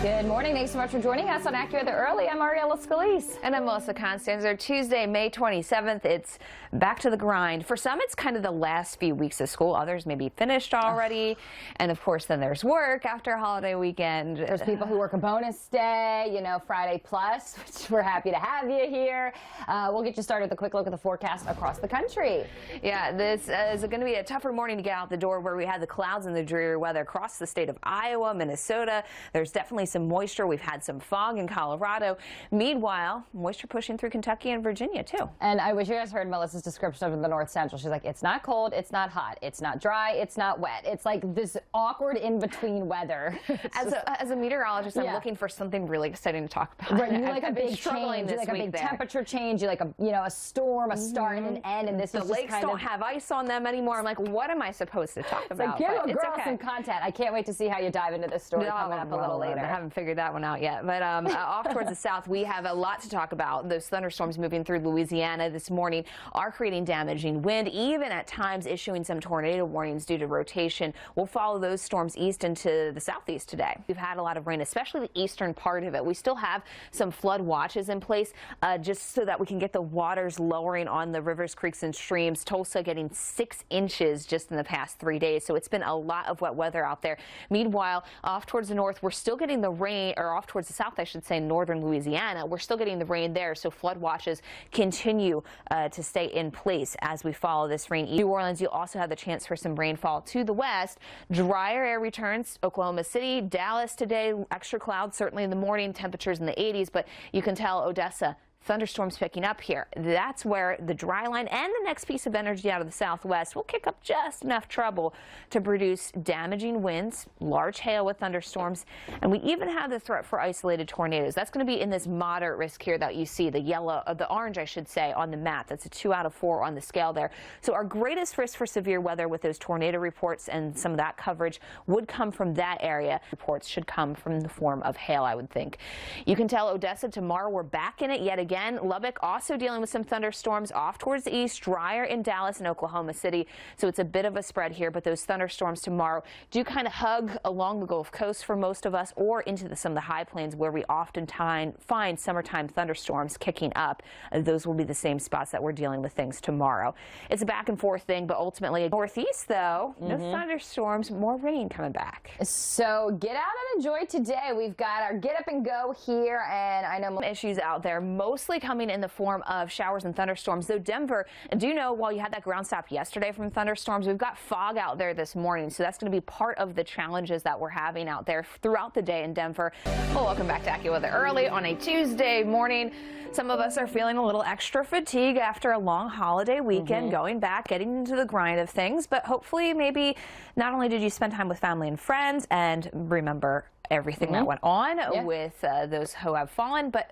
Good morning. Thanks so much for joining us on AccuWeather Early. I'm Ariella Scalese. And I'm Constanzer. Tuesday, May 27th. It's back to the grind. For some, it's kind of the last few weeks of school. Others may be finished already. And of course, then there's work after a holiday weekend. There's people who work a bonus day, you know, Friday plus, which we're happy to have you here. We'll get you started with a quick look at the forecast across the country. Yeah, this is going to be a tougher morning to get out the door, where we had the clouds and the dreary weather across the state of Iowa, Minnesota. There's definitely some moisture. We've had some fog in Colorado. Meanwhile, moisture pushing through Kentucky and Virginia, too. And I wish you guys heard Melissa's description of the North Central. She's like, it's not cold, it's not hot, it's not dry, it's not wet. It's like this awkward in-between weather. As a meteorologist, I'm looking for something really exciting to talk about. Right, you like a big change, you like a big temperature change, you like a storm, a start and an end, and this the is lakes don't have ice on them anymore. I'm like, what am I supposed to talk about? Give a girl some content. I can't wait to see how you dive into this story coming up a little later. I haven't figured that one out yet, but off towards the south, we have a lot to talk about. Those thunderstorms moving through Louisiana this morning are creating damaging wind, even at times issuing some tornado warnings due to rotation. We'll follow those storms east into the southeast today. We've had a lot of rain, especially the eastern part of it. We still have some flood watches in place just so that we can get the waters lowering on the rivers, creeks, and streams. Tulsa getting 6 inches just in the past 3 days, so it's been a lot of wet weather out there. Meanwhile, off towards the north, we're still getting the rain, or off towards the south, I should say, northern Louisiana. We're still getting the rain there, so flood watches continue to stay in place as we follow this rain. New Orleans, you also have the chance for some rainfall to the west. Drier air returns. Oklahoma City, Dallas today, extra clouds certainly in the morning, temperatures in the 80s, but you can tell Odessa, thunderstorms picking up here. That's where the dry line and the next piece of energy out of the southwest will kick up just enough trouble to produce damaging winds, large hail with thunderstorms, and we even have the threat for isolated tornadoes. That's going to be in this moderate risk here that you see, the yellow, the orange, I should say, on the map. That's a 2 out of 4 on the scale there. So our greatest risk for severe weather with those tornado reports and some of that coverage would come from that area. Reports should come from the form of hail, I would think. You can tell Odessa tomorrow, we're back in it yet again. Lubbock also dealing with some thunderstorms off towards the east, drier in Dallas and Oklahoma City. So it's a bit of a spread here, but those thunderstorms tomorrow do kind of hug along the Gulf Coast for most of us, or into some of the high plains where we often find summertime thunderstorms kicking up. Those will be the same spots that we're dealing with things tomorrow. It's a back and forth thing, but ultimately northeast though, no thunderstorms, more rain coming back. So get out and enjoy today. We've got our get up and go here, and I know issues out there, mostly coming in the form of showers and thunderstorms. Though Denver, do you know, while you had that ground stop yesterday from thunderstorms, we've got fog out there this morning. So that's going to be part of the challenges that we're having out there throughout the day in Denver. Well, welcome back to AccuWeather Early on a Tuesday morning. Some of us are feeling a little extra fatigue after a long holiday weekend, going back, getting into the grind of things. But hopefully, maybe not only did you spend time with family and friends and remember everything that went on with those who have fallen, but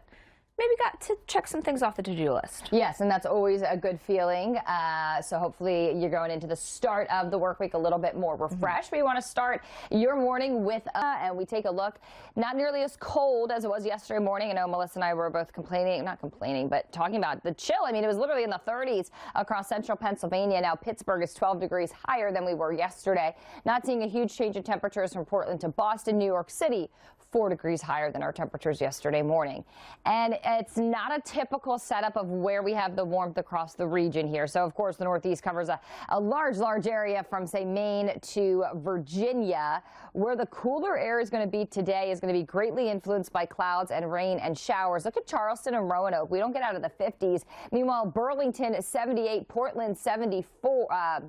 maybe got to check some things off the to-do list. Yes, and that's always a good feeling. So hopefully you're going into the start of the work week a little bit more refreshed. We want to start your morning with, and we take a look, not nearly as cold as it was yesterday morning. I know Melissa and I were both not complaining, but talking about the chill. I mean, it was literally in the 30s across central Pennsylvania. Now Pittsburgh is 12 degrees higher than we were yesterday. Not seeing a huge change in temperatures from Portland to Boston. New York City, 4 degrees higher than our temperatures yesterday morning. And it's not a typical setup of where we have the warmth across the region here. So, of course, the Northeast covers a large area from, say, Maine to Virginia. Where the cooler air is going to be today is going to be greatly influenced by clouds and rain and showers. Look at Charleston and Roanoke. We don't get out of the 50s. Meanwhile, Burlington 78, Portland 74,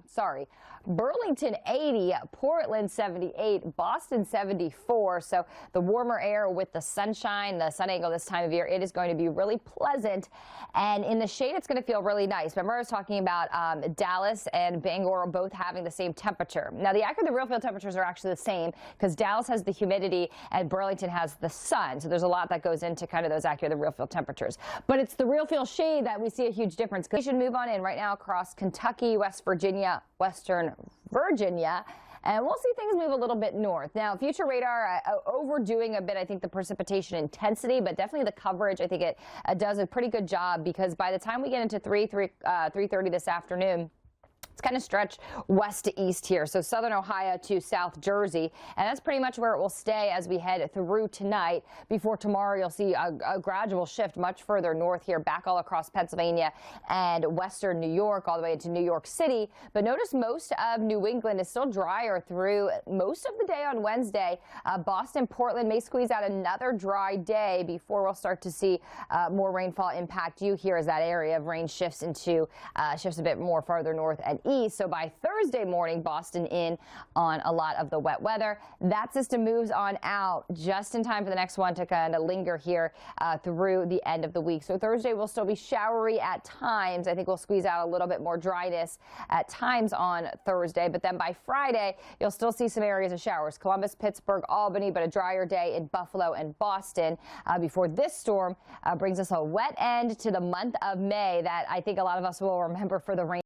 Burlington 80, Portland 78, Boston 74. So the warmer air with the sunshine, the sun angle this time of year, it is going to be really pleasant. And in the shade, it's going to feel really nice. Remember I was talking about Dallas and Bangor both having the same temperature. Now, the real field temperatures are actually the same because Dallas has the humidity and Burlington has the sun. So there's a lot that goes into kind of those the real field temperatures. But it's the real field shade that we see a huge difference. We should move on in right now across Kentucky, West Virginia, Western Virginia, and we'll see things move a little bit north. Now, future radar overdoing a bit, I think, the precipitation intensity, but definitely the coverage. I think it does a pretty good job because by the time we get into 3:30 this afternoon, It's kind of stretched west to east here, so southern Ohio to South Jersey, and that's pretty much where it will stay as we head through tonight. Before tomorrow, you'll see a gradual shift much further north here, back all across Pennsylvania and western New York, all the way into New York City. But notice most of New England is still drier through most of the day on Wednesday. Boston, Portland may squeeze out another dry day before we'll start to see more rainfall impact you here as that area of rain shifts a bit more farther north and east. So by Thursday morning, Boston in on a lot of the wet weather. That system moves on out just in time for the next one to kind of linger here through the end of the week. So Thursday will still be showery at times. I think we'll squeeze out a little bit more dryness at times on Thursday, but then by Friday, you'll still see some areas of showers. Columbus, Pittsburgh, Albany, but a drier day in Buffalo and Boston before this storm brings us a wet end to the month of May that I think a lot of us will remember for the rain.